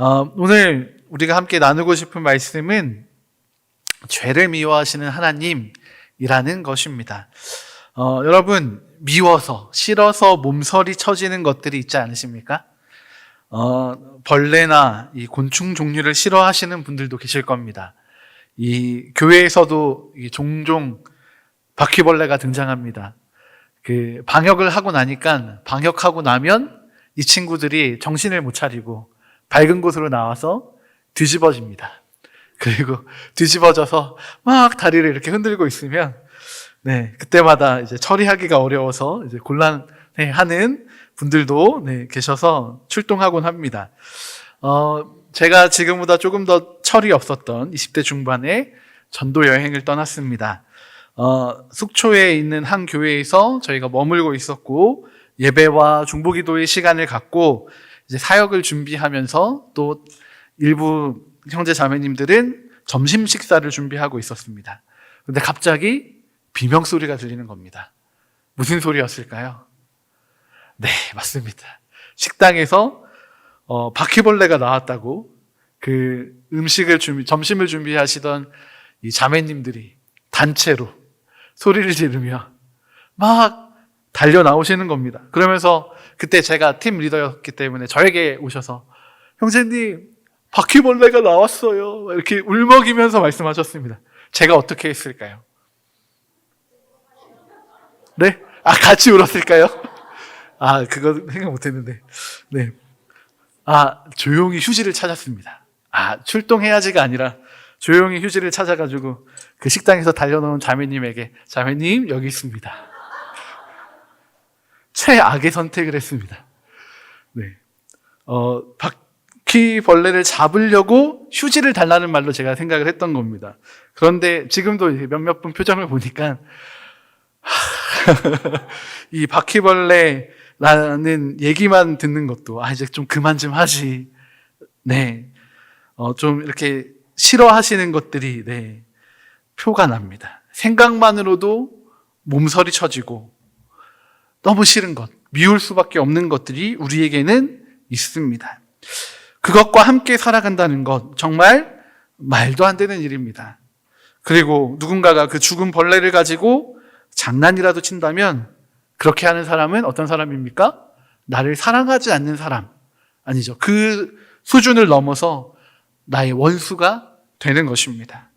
오늘 우리가 함께 나누고 싶은 말씀은 죄를 미워하시는 하나님이라는 것입니다. 여러분, 미워서, 싫어서 몸서리 쳐지는 것들이 있지 않으십니까? 벌레나 이 곤충 종류를 싫어하시는 분들도 계실 겁니다. 이 교회에서도 종종 바퀴벌레가 등장합니다. 방역을 하고 나니까, 방역하고 나면 이 친구들이 정신을 못 차리고 밝은 곳으로 나와서 뒤집어집니다. 그리고 뒤집어져서 막 다리를 이렇게 흔들고 있으면, 그때마다 이제 처리하기가 어려워서 이제 곤란해하는 분들도 계셔서 출동하곤 합니다. 제가 지금보다 조금 더 철이 없었던 20대 중반에 전도 여행을 떠났습니다. 속초에 있는 한 교회에서 저희가 머물고 있었고, 예배와 중보기도의 시간을 갖고 이제 사역을 준비하면서 또 일부 형제 자매님들은 점심 식사를 준비하고 있었습니다. 근데 갑자기 비명소리가 들리는 겁니다. 무슨 소리였을까요? 네, 맞습니다. 식당에서 바퀴벌레가 나왔다고 점심을 준비하시던 이 자매님들이 단체로 소리를 지르며 막 달려 나오시는 겁니다. 그러면서 그때 제가 팀 리더였기 때문에 저에게 오셔서 형제님, 바퀴벌레가 나왔어요. 이렇게 울먹이면서 말씀하셨습니다. 제가 어떻게 했을까요? 네? 같이 울었을까요? 그거 생각 못 했는데. 네. 조용히 휴지를 찾았습니다. 출동해야지가 아니라 조용히 휴지를 찾아가지고 그 식당에서 달려놓은 자매님에게, 자매님, 여기 있습니다. 최악의 선택을 했습니다. 바퀴벌레를 잡으려고 휴지를 달라는 말로 제가 생각을 했던 겁니다. 그런데 지금도 몇몇 분 표정을 보니까 이 바퀴벌레라는 얘기만 듣는 것도 이제 좀 그만 좀 하지. 좀 이렇게 싫어하시는 것들이 표가 납니다. 생각만으로도 몸서리 쳐지고 너무 싫은 것, 미울 수밖에 없는 것들이 우리에게는 있습니다. 그것과 함께 살아간다는 것, 정말 말도 안 되는 일입니다. 그리고 누군가가 그 죽은 벌레를 가지고 장난이라도 친다면 그렇게 하는 사람은 어떤 사람입니까? 나를 사랑하지 않는 사람. 아니죠. 그 수준을 넘어서 나의 원수가 되는 것입니다.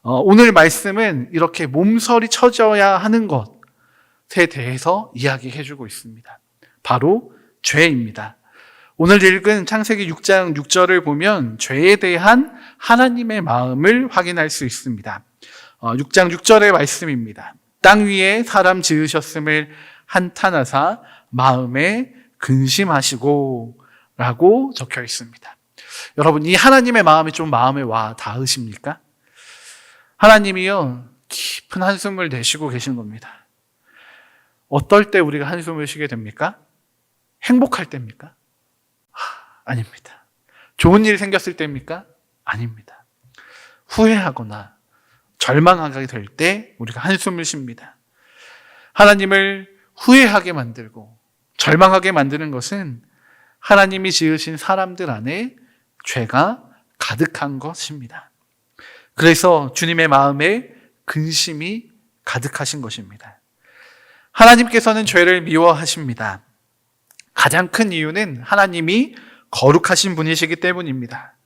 오늘 말씀은 이렇게 몸서리 쳐져야 하는 것에 대해서 이야기해주고 있습니다. 바로 죄입니다. 오늘 읽은 창세기 6장 6절을 보면 죄에 대한 하나님의 마음을 확인할 수 있습니다. 6장 6절의 말씀입니다. 땅 위에 사람 지으셨음을 한탄하사 마음에 근심하시고 라고 적혀 있습니다. 여러분, 이 하나님의 마음이 좀 마음에 와 닿으십니까? 하나님이요, 깊은 한숨을 내쉬고 계신 겁니다. 어떨 때 우리가 한숨을 쉬게 됩니까? 행복할 때입니까? 아닙니다. 좋은 일 생겼을 때입니까? 아닙니다. 후회하거나 절망하게 될 때 우리가 한숨을 쉽니다. 하나님을 후회하게 만들고 절망하게 만드는 것은 하나님이 지으신 사람들 안에 죄가 가득한 것입니다. 그래서 주님의 마음에 근심이 가득하신 것입니다. 하나님께서는 죄를 미워하십니다. 가장 큰 이유는 하나님이 거룩하신 분이시기 때문입니다.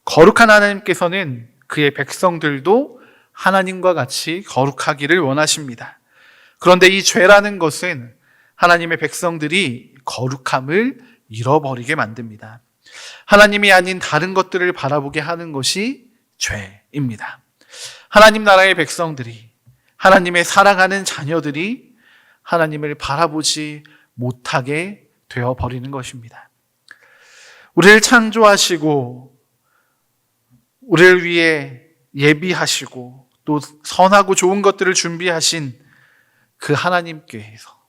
거룩한 하나님께서는 그의 백성들도 하나님과 같이 거룩하기를 원하십니다. 그런데 이 죄라는 것은 하나님의 백성들이 거룩함을 잃어버리게 만듭니다. 하나님이 아닌 다른 것들을 바라보게 하는 것이 죄입니다. 하나님 나라의 백성들이, 하나님의 사랑하는 자녀들이 하나님을 바라보지 못하게 되어버리는 것입니다. 우리를 창조하시고 우리를 위해 예비하시고 또 선하고 좋은 것들을 준비하신 그 하나님께서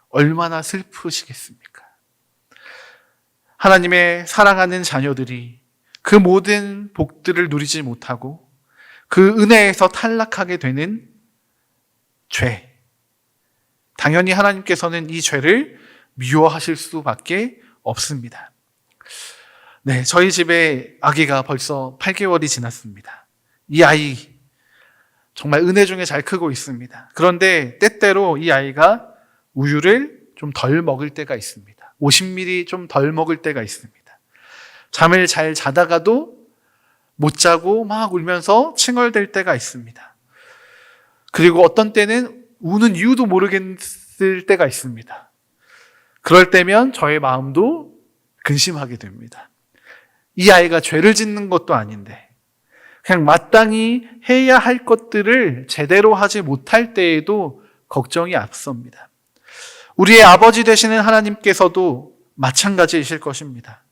얼마나 슬프시겠습니까? 하나님의 사랑하는 자녀들이 그 모든 복들을 누리지 못하고 그 은혜에서 탈락하게 되는 죄. 당연히 하나님께서는 이 죄를 미워하실 수밖에 없습니다. 네, 저희 집에 아기가 벌써 8개월이 지났습니다. 이 아이 정말 은혜 중에 잘 크고 있습니다. 그런데 때때로 이 아이가 우유를 좀 덜 먹을 때가 있습니다. 50ml 좀 덜 먹을 때가 있습니다. 잠을 잘 자다가도 못 자고 막 울면서 칭얼댈 때가 있습니다. 그리고 어떤 때는 우는 이유도 모르겠을 때가 있습니다. 그럴 때면 저의 마음도 근심하게 됩니다. 이 아이가 죄를 짓는 것도 아닌데 그냥 마땅히 해야 할 것들을 제대로 하지 못할 때에도 걱정이 앞섭니다. 우리의 아버지 되시는 하나님께서도 마찬가지이실 것입니다.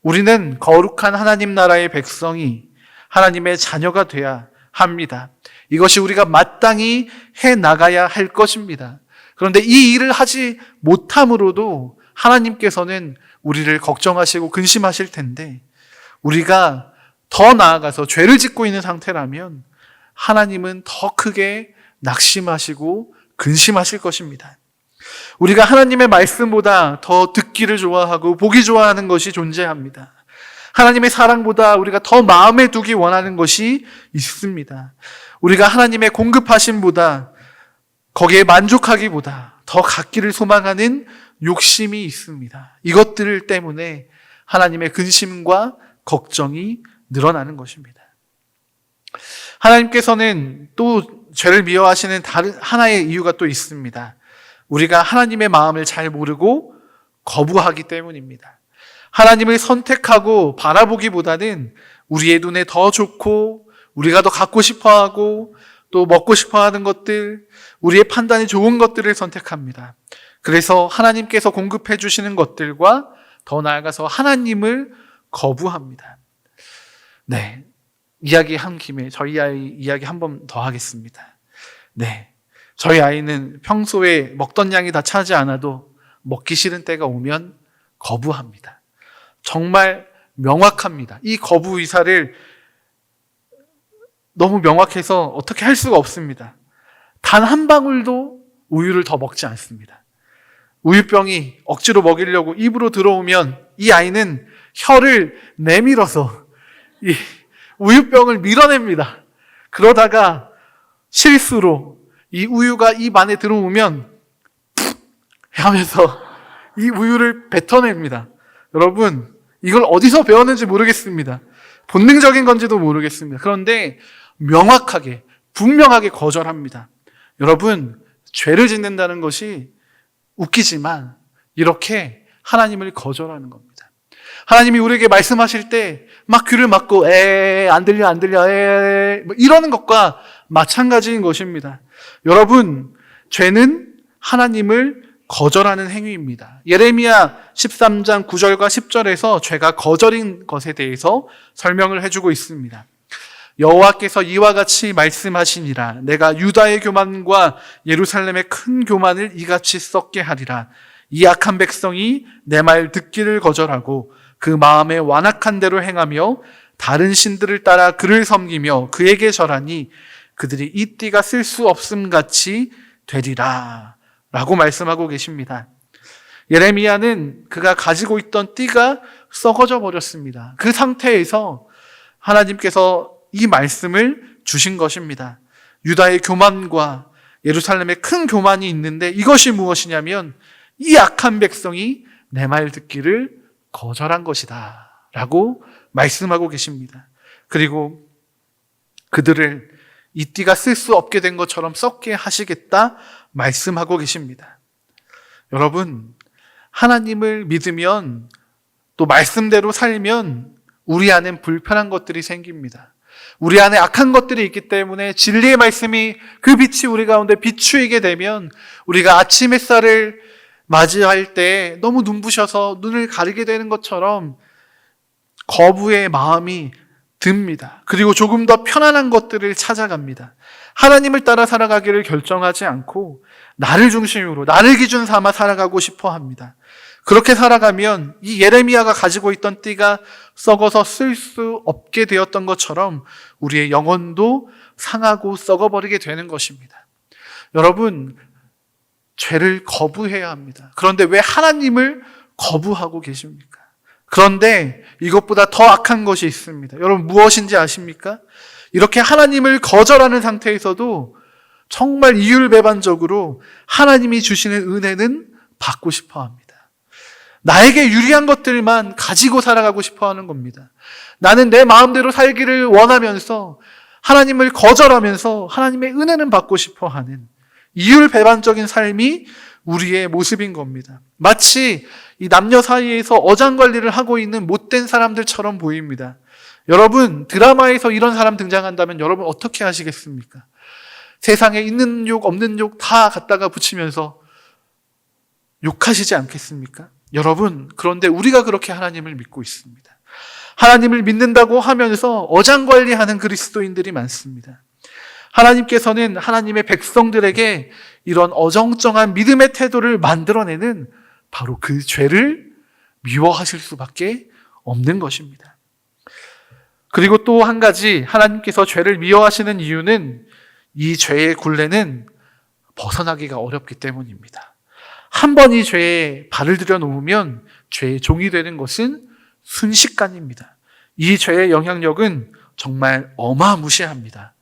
우리는 거룩한 하나님 나라의 백성이 하나님의 자녀가 되어야 합니다. 이것이 우리가 마땅히 해 나가야 할 것입니다. 그런데 이 일을 하지 못함으로도 하나님께서는 우리를 걱정하시고 근심하실 텐데 우리가 더 나아가서 죄를 짓고 있는 상태라면 하나님은 더 크게 낙심하시고 근심하실 것입니다. 우리가 하나님의 말씀보다 더 듣기를 좋아하고 보기 좋아하는 것이 존재합니다. 하나님의 사랑보다 우리가 더 마음에 두기 원하는 것이 있습니다. 우리가 하나님의 공급하심보다 거기에 만족하기보다 더 갖기를 소망하는 욕심이 있습니다. 이것들 때문에 하나님의 근심과 걱정이 늘어나는 것입니다. 하나님께서는 또 죄를 미워하시는 다른 하나의 이유가 또 있습니다. 우리가 하나님의 마음을 잘 모르고 거부하기 때문입니다. 하나님을 선택하고 바라보기보다는 우리의 눈에 더 좋고 우리가 더 갖고 싶어하고 또 먹고 싶어하는 것들, 우리의 판단이 좋은 것들을 선택합니다. 그래서 하나님께서 공급해 주시는 것들과 더 나아가서 하나님을 거부합니다. 네, 이야기한 김에 저희 아이 이야기 한 번 더 하겠습니다. 네, 저희 아이는 평소에 먹던 양이 다 차지 않아도 먹기 싫은 때가 오면 거부합니다. 정말 명확합니다. 이 거부 의사를 너무 명확해서 어떻게 할 수가 없습니다. 단 한 방울도 우유를 더 먹지 않습니다. 우유병이 억지로 먹이려고 입으로 들어오면 이 아이는 혀를 내밀어서 이 우유병을 밀어냅니다. 그러다가 실수로 이 우유가 입 안에 들어오면 푹 하면서 이 우유를 뱉어냅니다. 여러분, 이걸 어디서 배웠는지 모르겠습니다. 본능적인 건지도 모르겠습니다. 그런데 명확하게, 분명하게 거절합니다. 여러분, 죄를 짓는다는 것이 웃기지만 이렇게 하나님을 거절하는 겁니다. 하나님이 우리에게 말씀하실 때 막 귀를 막고 안 들려 이러는 것과 마찬가지인 것입니다. 여러분, 죄는 하나님을 거절하는 행위입니다. 예레미야 13장 9절과 10절에서 죄가 거절인 것에 대해서 설명을 해주고 있습니다. 여호와께서 이와 같이 말씀하시니라. 내가 유다의 교만과 예루살렘의 큰 교만을 이같이 썩게 하리라. 이 악한 백성이 내 말 듣기를 거절하고 그 마음에 완악한 대로 행하며 다른 신들을 따라 그를 섬기며 그에게 절하니 그들이 이 띠가 쓸 수 없음 같이 되리라 라고 말씀하고 계십니다. 예레미야는 그가 가지고 있던 띠가 썩어져 버렸습니다. 그 상태에서 하나님께서 이 말씀을 주신 것입니다. 유다의 교만과 예루살렘의 큰 교만이 있는데 이것이 무엇이냐면 이 악한 백성이 내 말 듣기를 거절한 것이다 라고 말씀하고 계십니다. 그리고 그들을 이 띠가 쓸 수 없게 된 것처럼 썩게 하시겠다 말씀하고 계십니다. 여러분, 하나님을 믿으면 또 말씀대로 살면 우리 안엔 불편한 것들이 생깁니다. 우리 안에 악한 것들이 있기 때문에 진리의 말씀이 그 빛이 우리 가운데 비추이게 되면 우리가 아침 햇살을 맞이할 때 너무 눈부셔서 눈을 가리게 되는 것처럼 거부의 마음이 듭니다. 그리고 조금 더 편안한 것들을 찾아갑니다. 하나님을 따라 살아가기를 결정하지 않고 나를 중심으로, 나를 기준 삼아 살아가고 싶어 합니다. 그렇게 살아가면 이 예레미야가 가지고 있던 띠가 썩어서 쓸 수 없게 되었던 것처럼 우리의 영혼도 상하고 썩어버리게 되는 것입니다. 여러분, 죄를 거부해야 합니다. 그런데 왜 하나님을 거부하고 계십니까? 그런데 이것보다 더 악한 것이 있습니다. 여러분 무엇인지 아십니까? 이렇게 하나님을 거절하는 상태에서도 정말 이율배반적으로 하나님이 주시는 은혜는 받고 싶어 합니다. 나에게 유리한 것들만 가지고 살아가고 싶어 하는 겁니다. 나는 내 마음대로 살기를 원하면서 하나님을 거절하면서 하나님의 은혜는 받고 싶어 하는 이율배반적인 삶이 우리의 모습인 겁니다. 마치 이 남녀 사이에서 어장관리를 하고 있는 못된 사람들처럼 보입니다. 여러분, 드라마에서 이런 사람 등장한다면 여러분 어떻게 하시겠습니까? 세상에 있는 욕 없는 욕 다 갖다가 붙이면서 욕하시지 않겠습니까? 여러분, 그런데 우리가 그렇게 하나님을 믿고 있습니다. 하나님을 믿는다고 하면서 어장관리하는 그리스도인들이 많습니다. 하나님께서는 하나님의 백성들에게 이런 어정쩡한 믿음의 태도를 만들어내는 바로 그 죄를 미워하실 수밖에 없는 것입니다. 그리고 또 한 가지 하나님께서 죄를 미워하시는 이유는 이 죄의 굴레는 벗어나기가 어렵기 때문입니다. 한 번 이 죄에 발을 들여놓으면 죄의 종이 되는 것은 순식간입니다. 이 죄의 영향력은 정말 어마무시합니다.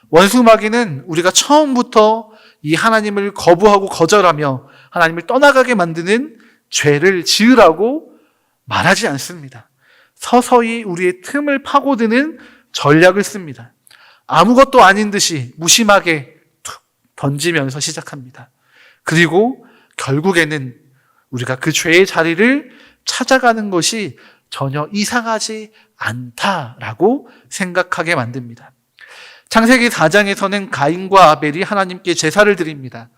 원수 마귀는 우리가 처음부터 이 하나님을 거부하고 거절하며 하나님을 떠나가게 만드는 죄를 지으라고 말하지 않습니다. 서서히 우리의 틈을 파고드는 전략을 씁니다. 아무것도 아닌 듯이 무심하게 툭 던지면서 시작합니다. 그리고 결국에는 우리가 그 죄의 자리를 찾아가는 것이 전혀 이상하지 않다라고 생각하게 만듭니다. 창세기 4장에서는 가인과 아벨이 하나님께 제사를 드립니다.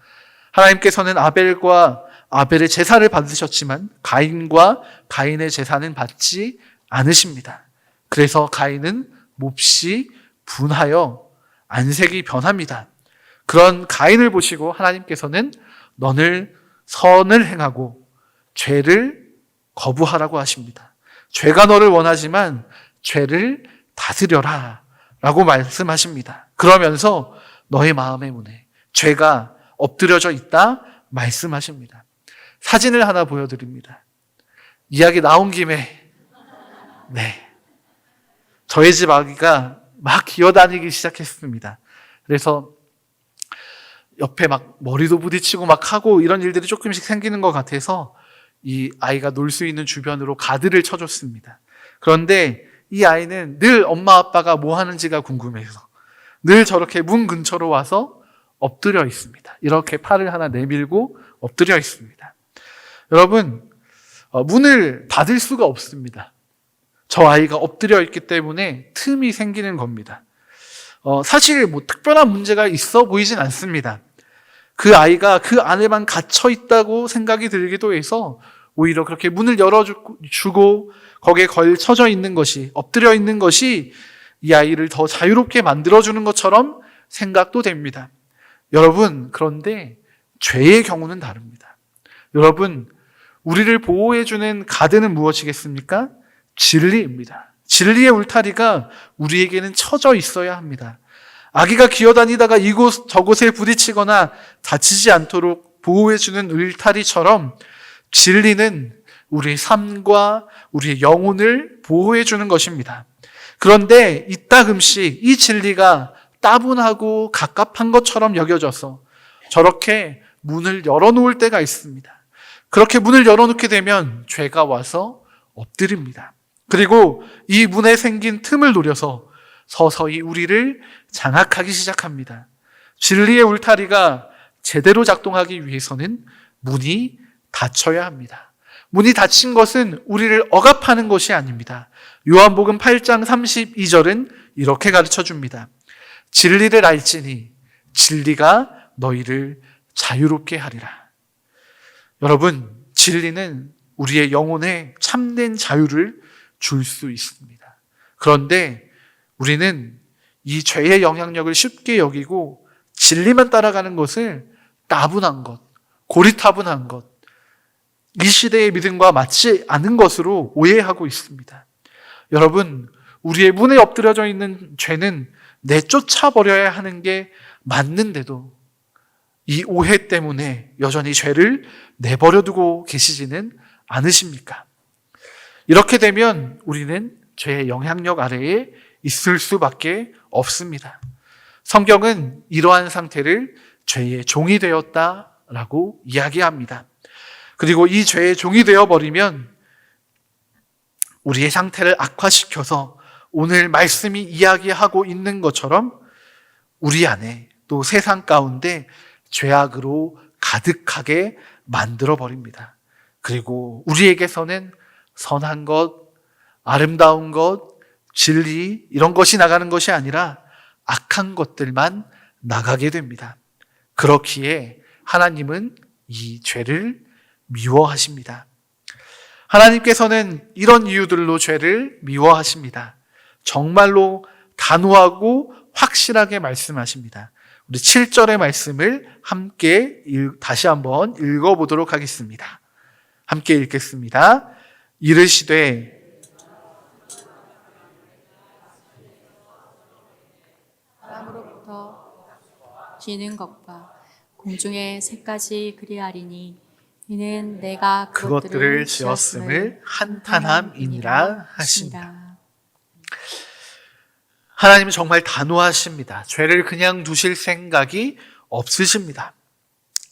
하나님께서는 아벨과 아벨의 제사를 받으셨지만 가인과 가인의 제사는 받지 않으십니다. 그래서 가인은 몹시 분하여 안색이 변합니다. 그런 가인을 보시고 하나님께서는 너는 선을 행하고 죄를 거부하라고 하십니다. 죄가 너를 원하지만 죄를 다스려라 라고 말씀하십니다. 그러면서 너의 마음의 문에 죄가 엎드려져 있다 말씀하십니다. 사진을 하나 보여드립니다. 이야기 나온 김에 저희 집 아기가 막 기어다니기 시작했습니다. 그래서 옆에 막 머리도 부딪히고 막 하고 이런 일들이 조금씩 생기는 것 같아서 이 아이가 놀 수 있는 주변으로 가드를 쳐줬습니다. 그런데 이 아이는 늘 엄마 아빠가 뭐 하는지가 궁금해서 늘 저렇게 문 근처로 와서 엎드려 있습니다. 이렇게 팔을 하나 내밀고 엎드려 있습니다. 여러분, 문을 닫을 수가 없습니다. 저 아이가 엎드려 있기 때문에 틈이 생기는 겁니다. 사실 뭐 특별한 문제가 있어 보이진 않습니다. 그 아이가 그 안에만 갇혀 있다고 생각이 들기도 해서 오히려 그렇게 문을 열어주고 거기에 걸쳐져 있는 것이, 엎드려 있는 것이 이 아이를 더 자유롭게 만들어주는 것처럼 생각도 됩니다. 여러분, 그런데 죄의 경우는 다릅니다. 여러분, 우리를 보호해주는 가드는 무엇이겠습니까? 진리입니다. 진리의 울타리가 우리에게는 쳐져 있어야 합니다. 아기가 기어다니다가 이곳 저곳에 부딪히거나 다치지 않도록 보호해주는 울타리처럼 진리는 우리의 삶과 우리의 영혼을 보호해주는 것입니다. 그런데 이따금씩 이 진리가 따분하고 갑갑한 것처럼 여겨져서 저렇게 문을 열어놓을 때가 있습니다. 그렇게 문을 열어놓게 되면 죄가 와서 엎드립니다. 그리고 이 문에 생긴 틈을 노려서 서서히 우리를 장악하기 시작합니다. 진리의 울타리가 제대로 작동하기 위해서는 문이 닫혀야 합니다. 문이 닫힌 것은 우리를 억압하는 것이 아닙니다. 요한복음 8장 32절은 이렇게 가르쳐 줍니다. 진리를 알지니 진리가 너희를 자유롭게 하리라. 여러분, 진리는 우리의 영혼에 참된 자유를 줄 수 있습니다. 그런데 우리는 이 죄의 영향력을 쉽게 여기고 진리만 따라가는 것을 따분한 것, 고리타분한 것, 이 시대의 믿음과 맞지 않은 것으로 오해하고 있습니다. 여러분, 우리의 문에 엎드려져 있는 죄는 내쫓아버려야 하는 게 맞는데도 이 오해 때문에 여전히 죄를 내버려 두고 계시지는 않으십니까? 이렇게 되면 우리는 죄의 영향력 아래에 있을 수밖에 없습니다. 성경은 이러한 상태를 죄의 종이 되었다라고 이야기합니다. 그리고 이 죄의 종이 되어버리면 우리의 상태를 악화시켜서 오늘 말씀이 이야기하고 있는 것처럼 우리 안에 또 세상 가운데 죄악으로 가득하게 만들어버립니다. 그리고 우리에게서는 선한 것, 아름다운 것, 진리 이런 것이 나가는 것이 아니라 악한 것들만 나가게 됩니다. 그렇기에 하나님은 이 죄를 미워하십니다. 하나님께서는 이런 이유들로 죄를 미워하십니다. 정말로 단호하고 확실하게 말씀하십니다. 우리 7절의 말씀을 함께 다시 한번 읽어보도록 하겠습니다. 함께 읽겠습니다. 이르시되 사람으로부터 지는 것과 공중의 새까지 그리하리니 이는 내가 그것들을 지었음을 한탄함이니라 하십니다. 하나님은 정말 단호하십니다. 죄를 그냥 두실 생각이 없으십니다.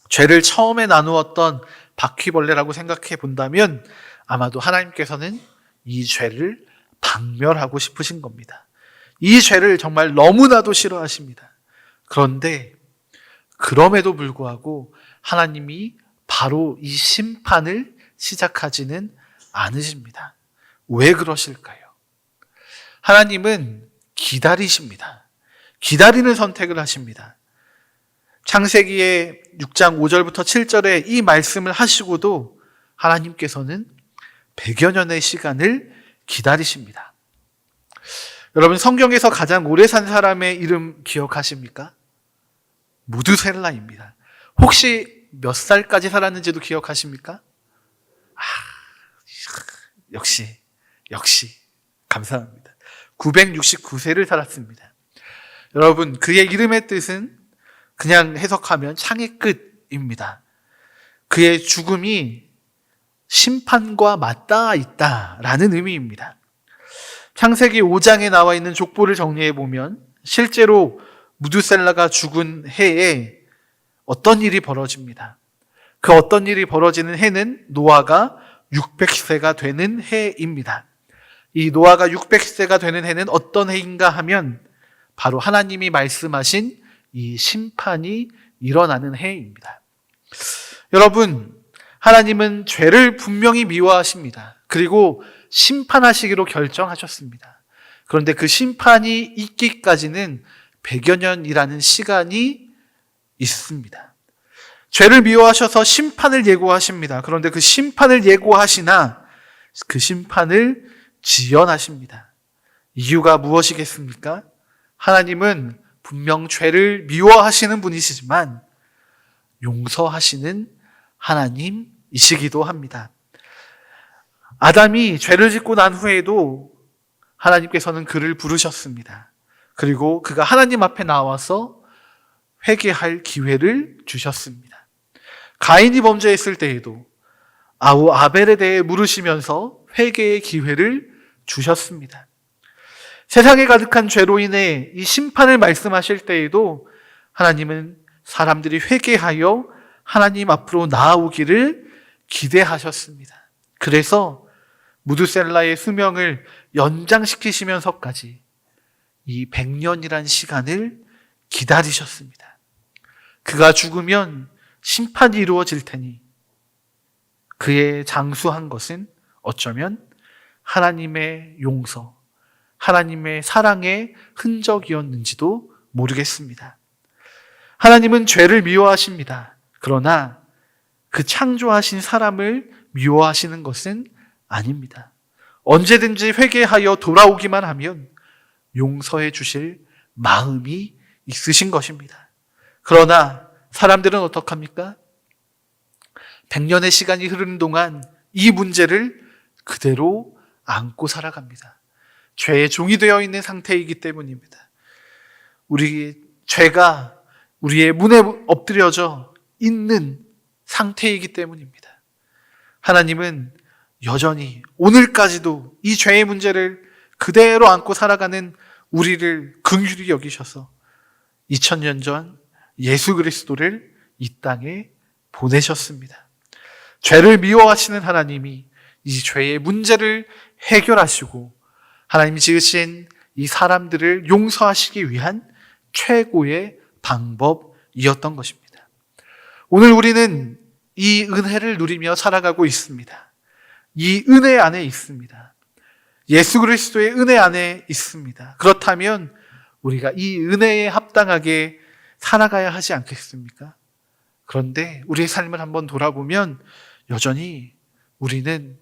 죄를 처음에 나누었던 바퀴벌레라고 생각해 본다면 아마도 하나님께서는 이 죄를 박멸하고 싶으신 겁니다. 이 죄를 정말 너무나도 싫어하십니다. 그런데 그럼에도 불구하고 하나님이 바로 이 심판을 시작하지는 않으십니다. 왜 그러실까요? 하나님은 기다리십니다. 기다리는 선택을 하십니다. 창세기의 6장 5절부터 7절에 이 말씀을 하시고도 하나님께서는 100여 년의 시간을 기다리십니다. 여러분, 성경에서 가장 오래 산 사람의 이름 기억하십니까? 무드셀라입니다. 혹시 몇 살까지 살았는지도 기억하십니까? 역시 감사합니다. 969세를 살았습니다. 여러분, 그의 이름의 뜻은 그냥 해석하면 창의 끝입니다. 그의 죽음이 심판과 맞닿아 있다라는 의미입니다. 창세기 5장에 나와 있는 족보를 정리해 보면 실제로 무드셀라가 죽은 해에 어떤 일이 벌어집니다. 그 어떤 일이 벌어지는 해는 노아가 600세가 되는 해입니다. 이 노아가 600세가 되는 해는 어떤 해인가 하면 바로 하나님이 말씀하신 이 심판이 일어나는 해입니다. 여러분, 하나님은 죄를 분명히 미워하십니다. 그리고 심판하시기로 결정하셨습니다. 그런데 그 심판이 있기까지는 100여 년이라는 시간이 있습니다. 죄를 미워하셔서 심판을 예고하십니다. 그런데 그 심판을 예고하시나 그 심판을 지연하십니다. 이유가 무엇이겠습니까? 하나님은 분명 죄를 미워하시는 분이시지만 용서하시는 하나님이시기도 합니다. 아담이 죄를 짓고 난 후에도 하나님께서는 그를 부르셨습니다. 그리고 그가 하나님 앞에 나와서 회개할 기회를 주셨습니다. 가인이 범죄했을 때에도 아우 아벨에 대해 물으시면서 회개의 기회를 주셨습니다. 세상에 가득한 죄로 인해 이 심판을 말씀하실 때에도 하나님은 사람들이 회개하여 하나님 앞으로 나아오기를 기대하셨습니다. 그래서 무드셀라의 수명을 연장시키시면서까지 이 100년이란 시간을 기다리셨습니다. 그가 죽으면 심판이 이루어질 테니 그의 장수한 것은 어쩌면 하나님의 용서, 하나님의 사랑의 흔적이었는지도 모르겠습니다. 하나님은 죄를 미워하십니다. 그러나 그 창조하신 사람을 미워하시는 것은 아닙니다. 언제든지 회개하여 돌아오기만 하면 용서해 주실 마음이 있으신 것입니다. 그러나 사람들은 어떡합니까? 100년의 시간이 흐르는 동안 이 문제를 그대로 안고 살아갑니다. 죄의 종이 되어 있는 상태이기 때문입니다. 죄가 우리의 문에 엎드려져 있는 상태이기 때문입니다. 하나님은 여전히 오늘까지도 이 죄의 문제를 그대로 안고 살아가는 우리를 긍휼히 여기셔서 2000년 전 예수 그리스도를 이 땅에 보내셨습니다. 죄를 미워하시는 하나님이 이 죄의 문제를 해결하시고 하나님이 지으신 이 사람들을 용서하시기 위한 최고의 방법이었던 것입니다. 오늘 우리는 이 은혜를 누리며 살아가고 있습니다. 이 은혜 안에 있습니다. 예수 그리스도의 은혜 안에 있습니다. 그렇다면 우리가 이 은혜에 합당하게 살아가야 하지 않겠습니까? 그런데 우리의 삶을 한번 돌아보면 여전히 우리는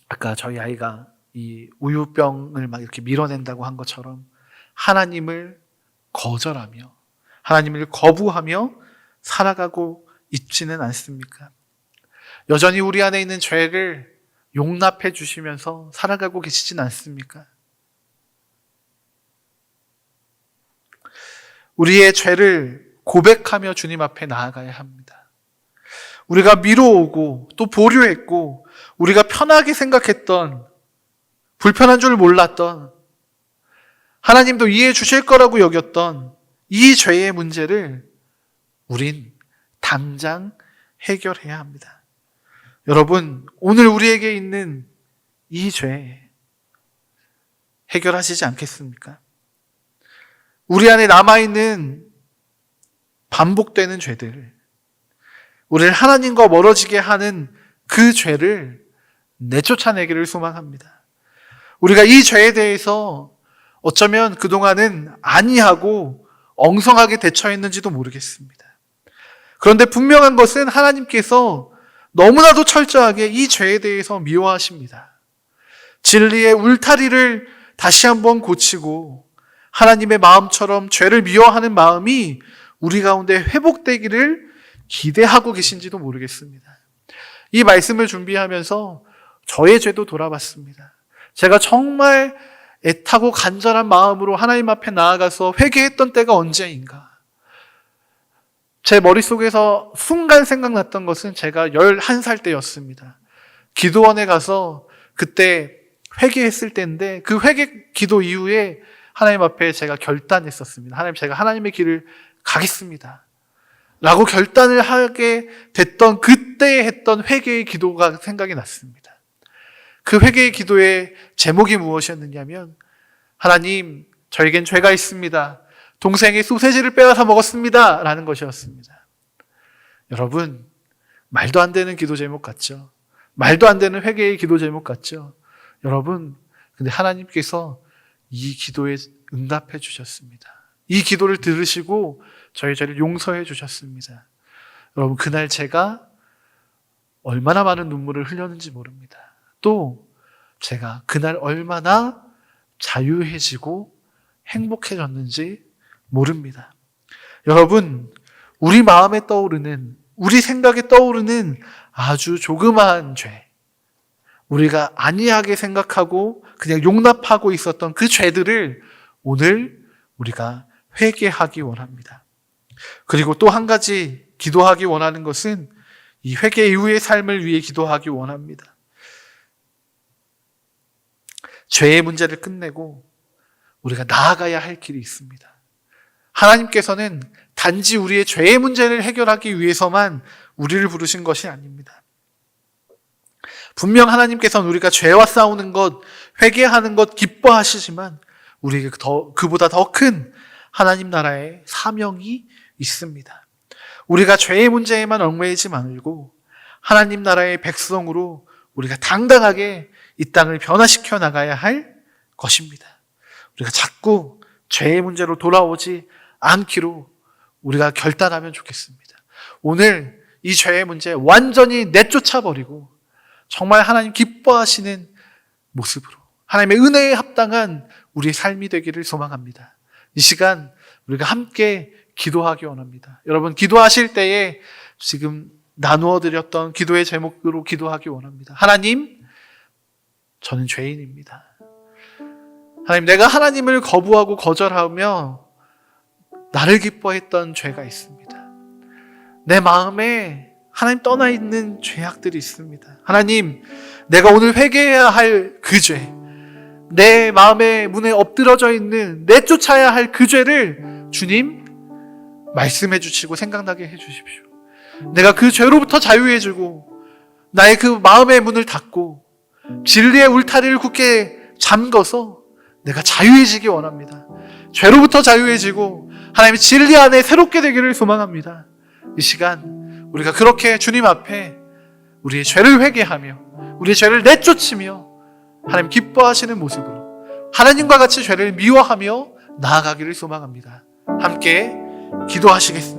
아까 저희 아이가 이 우유병을 막 이렇게 밀어낸다고 한 것처럼 하나님을 거절하며 하나님을 거부하며 살아가고 있지는 않습니까? 여전히 우리 안에 있는 죄를 용납해 주시면서 살아가고 계시진 않습니까? 우리의 죄를 고백하며 주님 앞에 나아가야 합니다. 우리가 미뤄오고 또 보류했고 우리가 편하게 생각했던 불편한 줄 몰랐던 하나님도 이해해 주실 거라고 여겼던 이 죄의 문제를 우린 당장 해결해야 합니다. 여러분, 오늘 우리에게 있는 이 죄 해결하시지 않겠습니까? 우리 안에 남아있는 반복되는 죄들, 우리를 하나님과 멀어지게 하는 그 죄를 내쫓아내기를 소망합니다. 우리가 이 죄에 대해서 어쩌면 그동안은 아니하고 엉성하게 대처했는지도 모르겠습니다. 그런데 분명한 것은 하나님께서 너무나도 철저하게 이 죄에 대해서 미워하십니다. 진리의 울타리를 다시 한번 고치고 하나님의 마음처럼 죄를 미워하는 마음이 우리 가운데 회복되기를 기대하고 계신지도 모르겠습니다. 이 말씀을 준비하면서 저의 죄도 돌아봤습니다. 제가 정말 애타고 간절한 마음으로 하나님 앞에 나아가서 회개했던 때가 언제인가? 제 머릿속에서 순간 생각났던 것은 제가 11살 때였습니다. 기도원에 가서 그때 회개했을 때인데 그 회개 기도 이후에 하나님 앞에 제가 결단했었습니다. 하나님, 제가 하나님의 길을 가겠습니다. 라고 결단을 하게 됐던 그때 했던 회개의 기도가 생각이 났습니다. 그 회개의 기도의 제목이 무엇이었느냐면 하나님, 저에겐 죄가 있습니다. 동생의 소세지를 빼앗아 먹었습니다. 라는 것이었습니다. 여러분, 말도 안 되는 기도 제목 같죠? 말도 안 되는 회개의 기도 제목 같죠? 여러분, 근데 하나님께서 이 기도에 응답해 주셨습니다. 이 기도를 들으시고 저희 죄를 용서해 주셨습니다. 여러분, 그날 제가 얼마나 많은 눈물을 흘렸는지 모릅니다. 또 제가 그날 얼마나 자유해지고 행복해졌는지 모릅니다. 여러분, 우리 마음에 떠오르는, 우리 생각에 떠오르는 아주 조그마한 죄, 우리가 안이하게 생각하고 그냥 용납하고 있었던 그 죄들을 오늘 우리가 회개하기 원합니다. 그리고 또 한 가지 기도하기 원하는 것은 이 회개 이후의 삶을 위해 기도하기 원합니다. 죄의 문제를 끝내고 우리가 나아가야 할 길이 있습니다. 하나님께서는 단지 우리의 죄의 문제를 해결하기 위해서만 우리를 부르신 것이 아닙니다. 분명 하나님께서는 우리가 죄와 싸우는 것, 회개하는 것 기뻐하시지만 우리에게 그보다 더 큰 하나님 나라의 사명이 있습니다. 우리가 죄의 문제에만 얽매이지 말고 하나님 나라의 백성으로 우리가 당당하게 이 땅을 변화시켜 나가야 할 것입니다. 우리가 자꾸 죄의 문제로 돌아오지 않기로 우리가 결단하면 좋겠습니다. 오늘 이 죄의 문제 완전히 내쫓아버리고 정말 하나님 기뻐하시는 모습으로 하나님의 은혜에 합당한 우리의 삶이 되기를 소망합니다. 이 시간 우리가 함께 기도하기 원합니다. 여러분, 기도하실 때에 지금 나누어 드렸던 기도의 제목으로 기도하기 원합니다. 하나님, 저는 죄인입니다. 하나님, 내가 하나님을 거부하고 거절하며 나를 기뻐했던 죄가 있습니다. 내 마음에 하나님 떠나 있는 죄악들이 있습니다. 하나님, 내가 오늘 회개해야 할 그 죄, 내 마음의 문에 엎드러져 있는 내쫓아야 할 그 죄를 주님 말씀해 주시고 생각나게 해 주십시오. 내가 그 죄로부터 자유해지고 나의 그 마음의 문을 닫고 진리의 울타리를 굳게 잠궈서 내가 자유해지기 원합니다. 죄로부터 자유해지고 하나님의 진리 안에 새롭게 되기를 소망합니다. 이 시간 우리가 그렇게 주님 앞에 우리의 죄를 회개하며 우리의 죄를 내쫓으며 하나님 기뻐하시는 모습으로 하나님과 같이 죄를 미워하며 나아가기를 소망합니다. 함께 기도하시겠습니다.